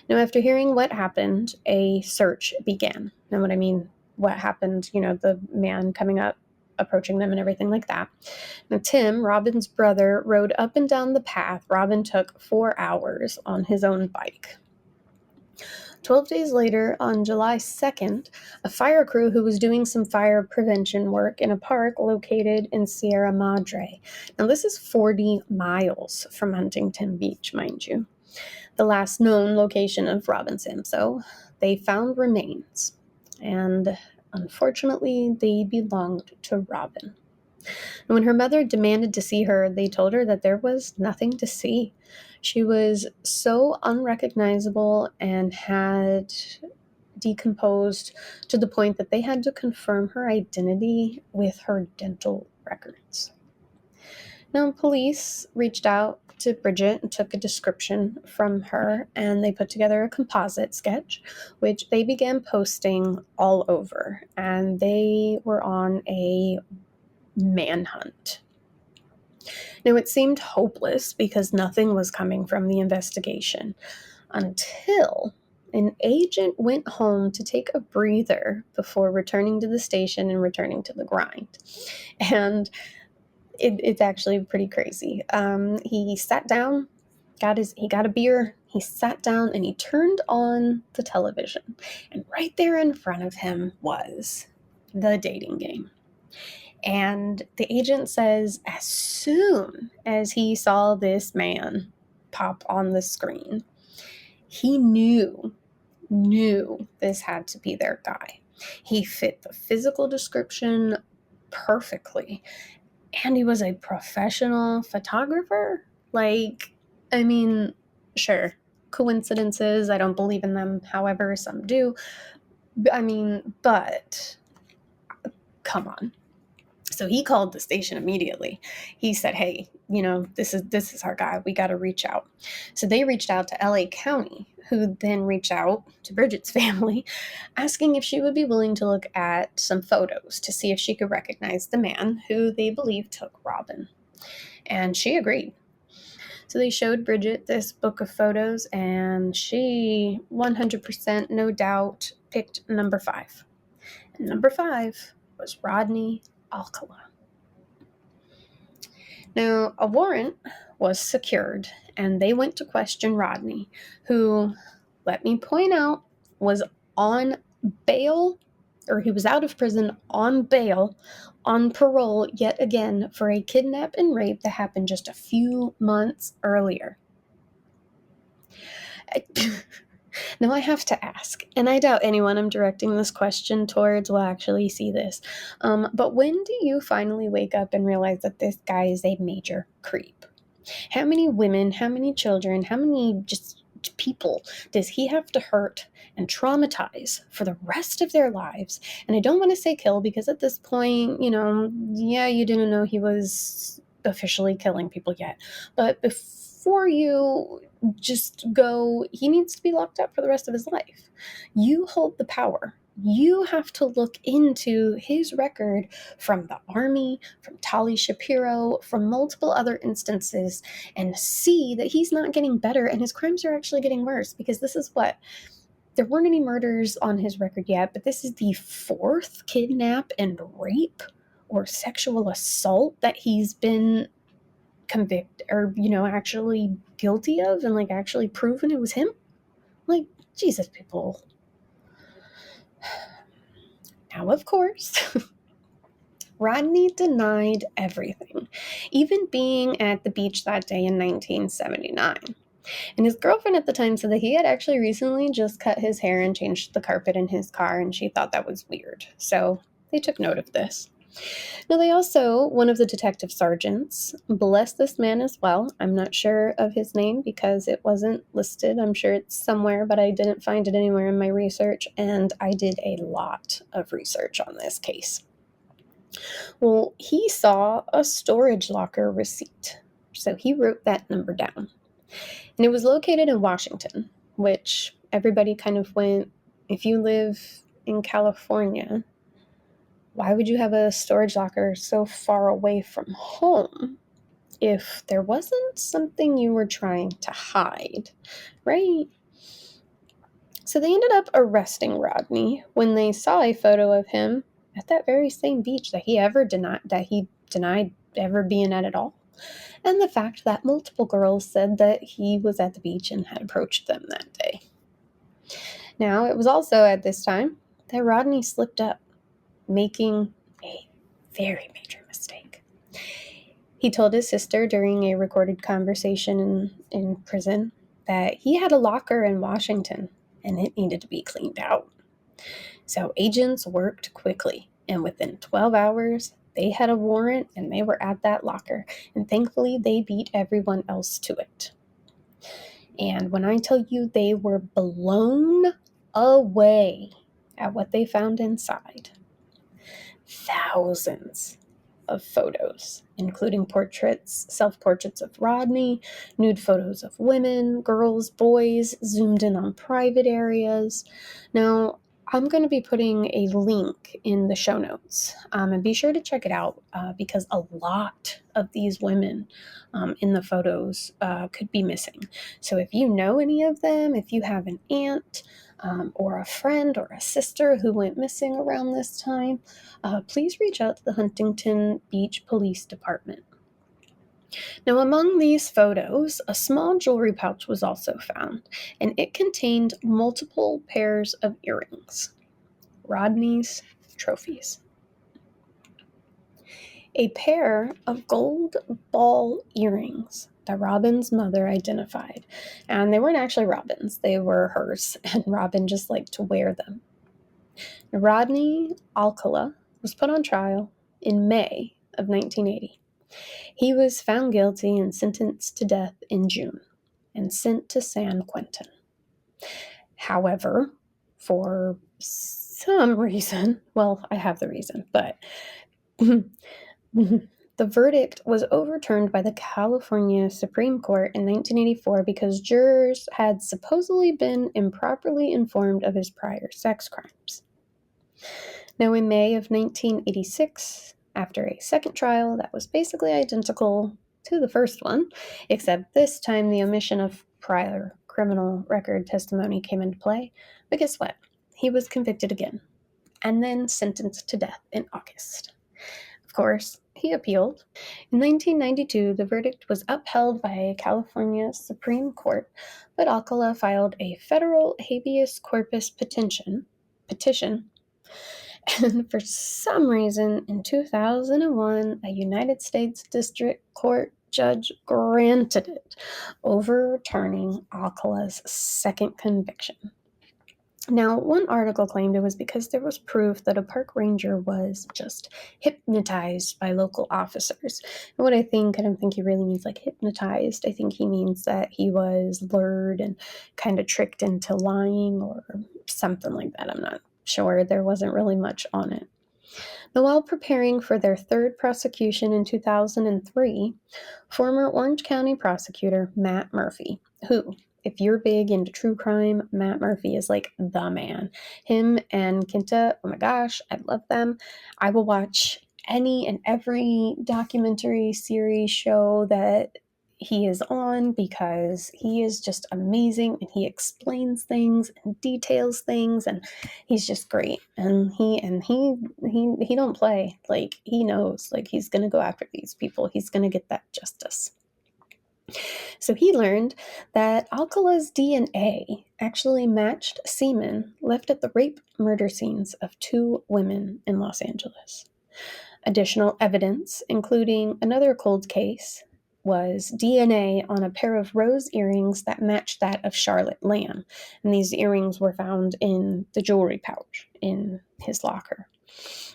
Now, after hearing what happened, a search began. And what I mean, what happened, the man coming up, approaching them and everything like that. Now, Tim, Robin's brother, rode up and down the path Robin took 4 hours on his own bike. 12 days later, on July 2nd, a fire crew who was doing some fire prevention work in a park located in Sierra Madre. Now, this is 40 miles from Huntington Beach, mind you. The last known location of Robin Samso. They found remains, and unfortunately, they belonged to Robin. And when her mother demanded to see her, they told her that there was nothing to see. She was so unrecognizable and had decomposed to the point that they had to confirm her identity with her dental records. Now, police reached out to Bridget and took a description from her, and they put together a composite sketch, which they began posting all over, and they were on a manhunt. Now, it seemed hopeless because nothing was coming from the investigation until an agent went home to take a breather before returning to the station and returning to the grind. And it's actually pretty crazy. He sat down he got a beer, he sat down, and he turned on the television. And right there in front of him was the dating game. And the agent says as soon as he saw this man pop on the screen, he knew this had to be their guy. He fit the physical description perfectly. And he was a professional photographer. Like, I mean, sure, coincidences, I don't believe in them. However, some do. I mean, but come on. So he called the station immediately. He said, hey, this is our guy. We got to reach out. So they reached out to LA County, who then reached out to Bridget's family, asking if she would be willing to look at some photos to see if she could recognize the man who they believed took Robin. And she agreed. So they showed Bridget this book of photos, and she 100%, no doubt, picked number 5. And number 5 was Rodney Alcala. Now, a warrant was secured, and they went to question Rodney, who, let me point out, was on bail, or he was out of prison on bail, on parole yet again for a kidnap and rape that happened just a few months earlier. Now I have to ask, and I doubt anyone I'm directing this question towards will actually see this, but when do you finally wake up and realize that this guy is a major creep? How many women, how many children, how many just people does he have to hurt and traumatize for the rest of their lives? And I don't want to say kill, because at this point, you didn't know he was officially killing people yet. But before you just go, he needs to be locked up for the rest of his life. You hold the power. You have to look into his record from the Army, from Tali Shapiro, from multiple other instances, and see that he's not getting better and his crimes are actually getting worse. Because this is what, there weren't any murders on his record yet, but this is the 4th kidnap and rape or sexual assault that he's been convicted or, actually guilty of, and like actually proven it was him. Like, Jesus, people. Now, of course, Rodney denied everything, even being at the beach that day in 1979. And his girlfriend at the time said that he had actually recently just cut his hair and changed the carpet in his car, and she thought that was weird. So they took note of this. Now, one of the detective sergeants, blessed this man as well. I'm not sure of his name because it wasn't listed. I'm sure it's somewhere, but I didn't find it anywhere in my research, and I did a lot of research on this case. Well, he saw a storage locker receipt, so he wrote that number down. And it was located in Washington, which everybody kind of went, if you live in California, why would you have a storage locker so far away from home if there wasn't something you were trying to hide, right? So they ended up arresting Rodney when they saw a photo of him at that very same beach that he denied ever being at all. And the fact that multiple girls said that he was at the beach and had approached them that day. Now, it was also at this time that Rodney slipped up, making a very major mistake. He told his sister during a recorded conversation in prison that he had a locker in Washington and it needed to be cleaned out. So agents worked quickly, and within 12 hours, they had a warrant and they were at that locker, and thankfully they beat everyone else to it. And when I tell you they were blown away at what they found inside, thousands of photos, including portraits, self-portraits of Rodney, nude photos of women, girls, boys, zoomed in on private areas. Now, I'm going to be putting a link in the show notes, and be sure to check it out because a lot of these women in the photos could be missing. So if you know any of them, if you have an aunt or a friend or a sister who went missing around this time, please reach out to the Huntington Beach Police Department. Now, among these photos, a small jewelry pouch was also found, and it contained multiple pairs of earrings, Rodney's trophies. A pair of gold ball earrings that Robin's mother identified. And they weren't actually Robin's, they were hers, and Robin just liked to wear them. Rodney Alcala was put on trial in May of 1980. He was found guilty and sentenced to death in June and sent to San Quentin. However, for some reason, well, I have the reason, but the verdict was overturned by the California Supreme Court in 1984 because jurors had supposedly been improperly informed of his prior sex crimes. Now, in May of 1986, after a second trial that was basically identical to the first one, except this time the omission of prior criminal record testimony came into play, but guess what? He was convicted again, and then sentenced to death in August. Of course, he appealed. In 1992, the verdict was upheld by California Supreme Court, but Alcala filed a federal habeas corpus petition, and for some reason, in 2001, a United States District Court judge granted it, overturning Alcala's second conviction. Now, one article claimed it was because there was proof that a park ranger was just hypnotized by local officers. And what I don't think he really means like hypnotized. I think he means that he was lured and kind of tricked into lying or something like that. I'm not sure. There wasn't really much on it. But while preparing for their third prosecution in 2003, former Orange County prosecutor Matt Murphy, who, if you're big into true crime, Matt Murphy is like the man. Him and Kinta, oh my gosh, I love them. I will watch any and every documentary series show that he is on because he is just amazing and he explains things and details things and he's just great. And he don't play. Like, he knows, like, he's gonna go after these people. He's gonna get that justice. So he learned that Alcala's DNA actually matched semen left at the rape murder scenes of 2 women in Los Angeles. Additional evidence, including another cold case, was DNA on a pair of rose earrings that matched that of Charlotte Lamb. And these earrings were found in the jewelry pouch in his locker.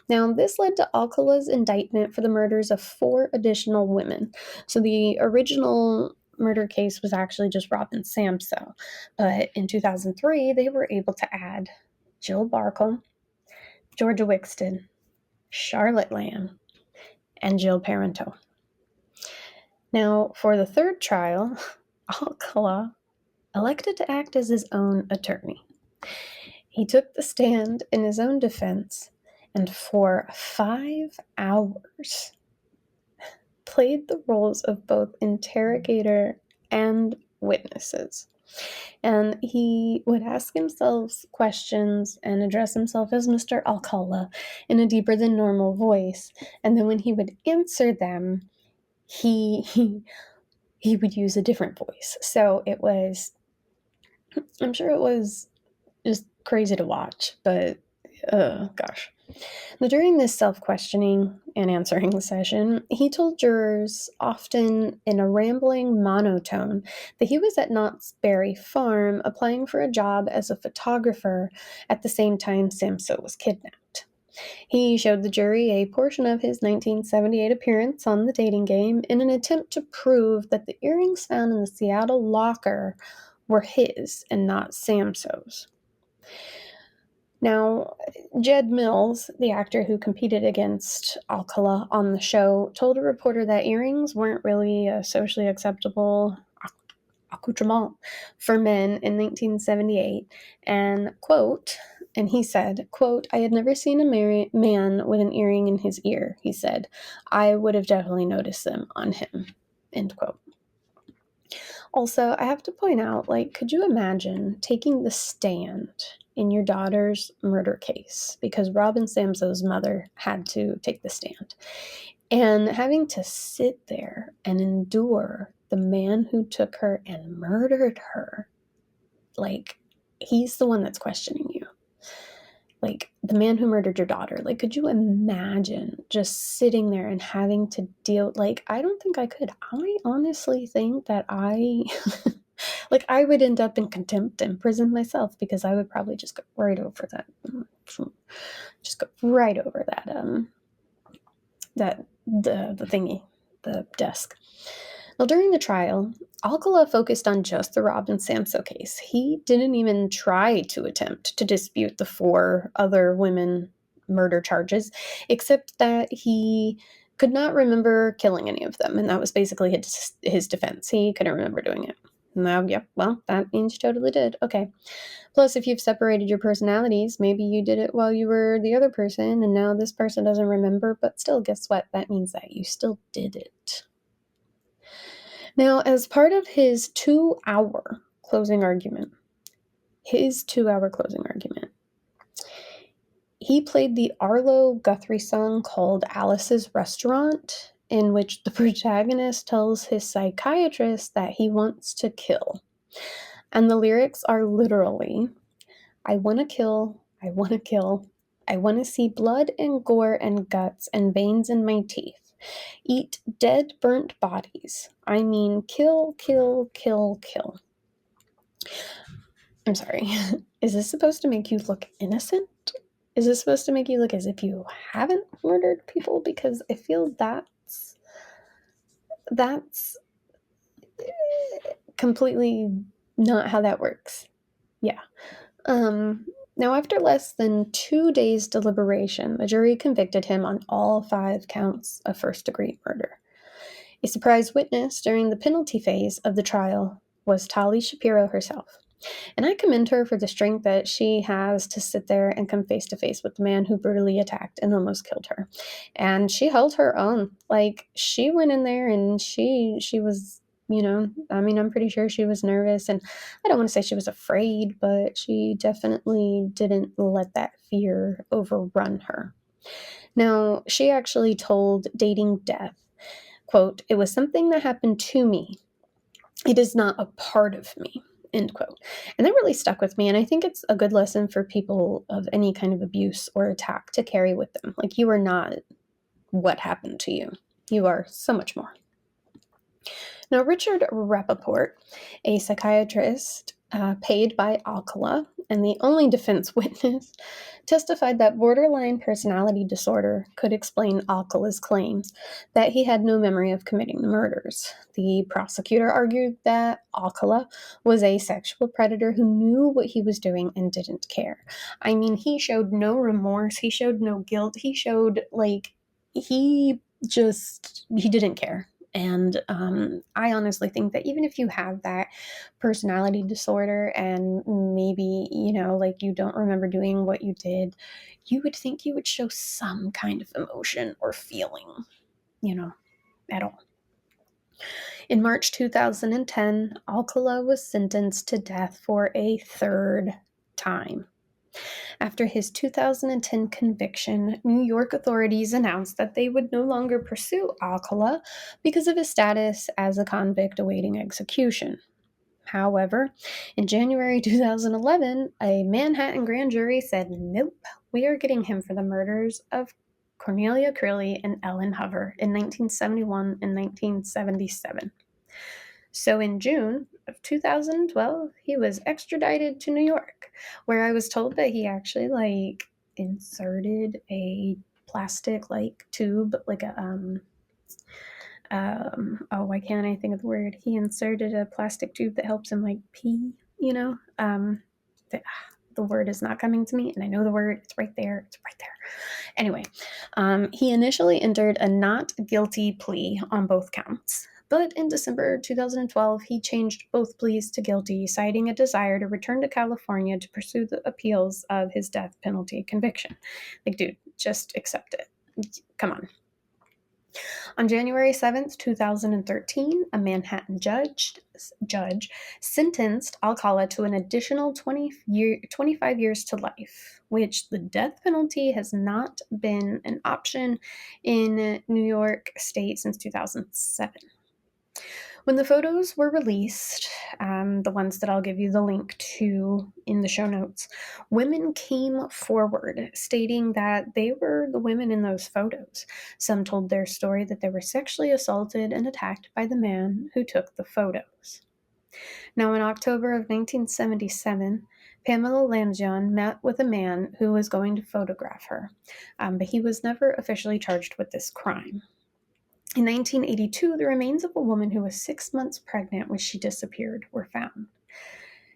Now, this led to Alcala's indictment for the murders of 4 additional women. So the original murder case was actually just Robin Samso. But in 2003, they were able to add Jill Barkle, Georgia Wixton, Charlotte Lamb, and Jill Parento. Now, for the third trial, Alcala elected to act as his own attorney. He took the stand in his own defense and for 5 hours played the roles of both interrogator and witnesses. And he would ask himself questions and address himself as Mr. Alcala in a deeper than normal voice. And then when he would answer them, he would use a different voice. So I'm sure it was just crazy to watch, but gosh. Now, during this self-questioning and answering session, he told jurors, often in a rambling monotone, that he was at Knott's Berry Farm applying for a job as a photographer at the same time Samso was kidnapped. He showed the jury a portion of his 1978 appearance on The Dating Game in an attempt to prove that the earrings found in the Seattle locker were his and not Samso's. Now, Jed Mills, the actor who competed against Alcala on the show, told a reporter that earrings weren't really a socially acceptable accoutrement for men in 1978, and, quote, and he said, quote, "I had never seen a man with an earring in his ear," he said. "I would have definitely noticed them on him," end quote. Also, I have to point out, like, could you imagine taking the stand in your daughter's murder case? Because Robin Samso's mother had to take the stand. And having to sit there and endure the man who took her and murdered her, like, he's the one that's questioning you. Like, the man who murdered your daughter. Like, could you imagine just sitting there and having to deal? Like, I don't think I could. I honestly think that like, I would end up in contempt and prison myself, because I would probably just go right over that. Just go right over the thingy, the desk. Well, during the trial, Alcala focused on just the Rob and Samso case. He didn't even try to attempt to dispute the 4 other women murder charges, except that he could not remember killing any of them, and that was basically his defense. He couldn't remember doing it. Now, yep, well, that means you totally did. Okay. Plus, if you've separated your personalities, maybe you did it while you were the other person, and now this person doesn't remember, but still, guess what? That means that you still did it. Now, as part of his 2-hour closing argument, he played the Arlo Guthrie song called Alice's Restaurant, in which the protagonist tells his psychiatrist that he wants to kill. And the lyrics are literally, I want to kill, I want to kill, I want to see blood and gore and guts and veins in my teeth. Eat dead, burnt bodies. I mean, kill, kill, kill, kill. I'm sorry. Is this supposed to make you look innocent? Is this supposed to make you look as if you haven't murdered people? Because I feel that's completely not how that works. Yeah. Now, after less than 2 days' deliberation, the jury convicted him on all 5 counts of first-degree murder. A surprise witness during the penalty phase of the trial was Tali Shapiro herself. And I commend her for the strength that she has to sit there and come face to face with the man who brutally attacked and almost killed her. And she held her own. Like, she went in there and she was, I mean, I'm pretty sure she was nervous, and I don't want to say she was afraid, but she definitely didn't let that fear overrun her. Now, she actually told Dating Death, quote, "It was something that happened to me. It is not a part of me." End quote. And that really stuck with me. And I think it's a good lesson for people of any kind of abuse or attack to carry with them. Like, you are not what happened to you. You are so much more. Now, Richard Rappaport, a psychiatrist paid by Alcala and the only defense witness, testified that borderline personality disorder could explain Alcala's claims that he had no memory of committing the murders. The prosecutor argued that Alcala was a sexual predator who knew what he was doing and didn't care. I mean, he showed no remorse. He showed no guilt. He showed, like, he didn't care. And I honestly think that even if you have that personality disorder and maybe, like, you don't remember doing what you did, you would think you would show some kind of emotion or feeling, at all. In March 2010, Alcala was sentenced to death for a 3rd time. After his 2010 conviction, New York authorities announced that they would no longer pursue Alcala because of his status as a convict awaiting execution. However, in January 2011, a Manhattan grand jury said, nope, we are getting him for the murders of Cornelia Crilly and Ellen Hover in 1971 and 1977. So in June of 2012, he was extradited to New York, where I was told that he actually, inserted a plastic, tube, why can't I think of the word? He inserted a plastic tube that helps him, pee, the word is not coming to me, and I know the word, it's right there. Anyway, he initially entered a not guilty plea on both counts. But in December 2012, he changed both pleas to guilty, citing a desire to return to California to pursue the appeals of his death penalty conviction. Dude, just accept it. Come on. On January 7th, 2013, a Manhattan judge sentenced Alcala to an additional 25 years to life, which the death penalty has not been an option in New York State since 2007. When the photos were released, the ones that I'll give you the link to in the show notes, women came forward stating that they were the women in those photos. Some told their story that they were sexually assaulted and attacked by the man who took the photos. Now, in October of 1977, Pamela Langion met with a man who was going to photograph her, but he was never officially charged with this crime. In 1982, the remains of a woman who was 6 months pregnant when she disappeared were found.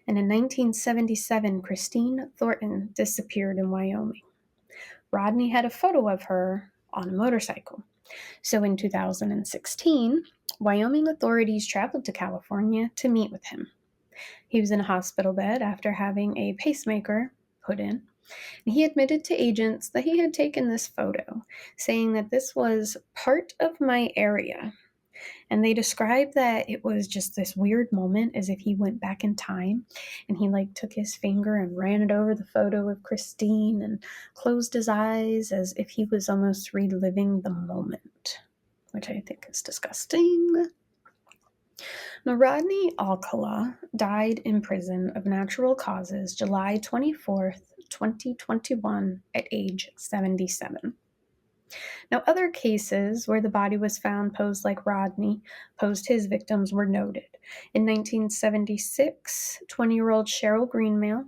And in 1977, Christine Thornton disappeared in Wyoming. Rodney had a photo of her on a motorcycle. So in 2016, Wyoming authorities traveled to California to meet with him. He was in a hospital bed after having a pacemaker put in. And he admitted to agents that he had taken this photo, saying that this was part of my area. And they described that it was just this weird moment, as if he went back in time and he took his finger and ran it over the photo of Christine and closed his eyes as if he was almost reliving the moment, which I think is disgusting. Now, Rodney Alcala died in prison of natural causes July 24th, 2021 at age 77. Now, other cases where the body was found posed like Rodney posed his victims were noted. In 1976, 20-year-old Cheryl Greenmail.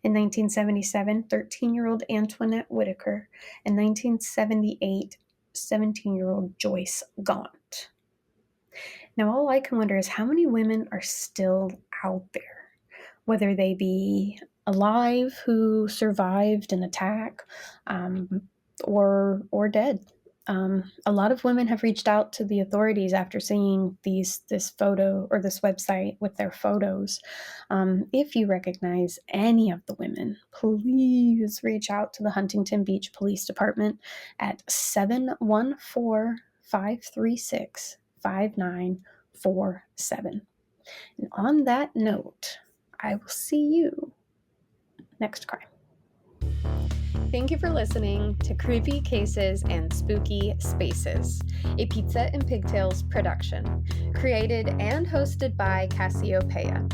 In 1977, 13-year-old Antoinette Whitaker. In 1978, 17-year-old Joyce Gaunt. Now, all I can wonder is how many women are still out there, whether they be alive who survived an attack or dead. A lot of women have reached out to the authorities after seeing this photo or this website with their photos. If you recognize any of the women, please reach out to the Huntington Beach Police Department at 714-536-5947. And on that note, I will see you next crime. Thank you for listening to Creepy Cases and Spooky Spaces, a Pizza and Pigtails production, created and hosted by Cassiopeia.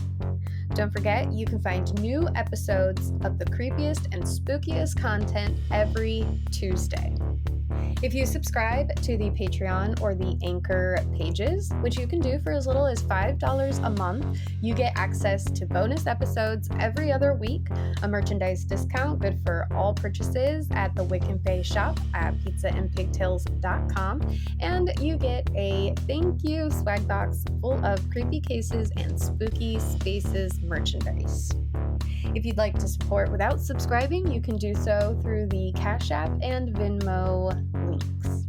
Don't forget, you can find new episodes of the creepiest and spookiest content every Tuesday. If you subscribe to the Patreon or the Anchor pages, which you can do for as little as $5 a month, you get access to bonus episodes every other week, a merchandise discount good for all purchases at the Wick and Faye shop at pizzaandpigtails.com, and you get a thank you swag box full of Creepy Cases and Spooky Spaces merchandise. If you'd like to support without subscribing, you can do so through the Cash App and Venmo links.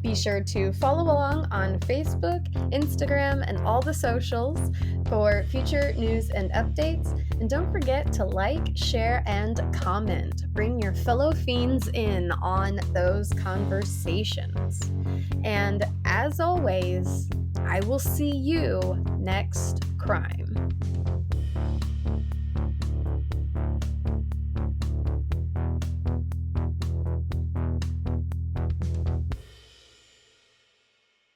Be sure to follow along on Facebook, Instagram, and all the socials for future news and updates. And don't forget to like, share, and comment. Bring your fellow fiends in on those conversations. And as always, I will see you next crime.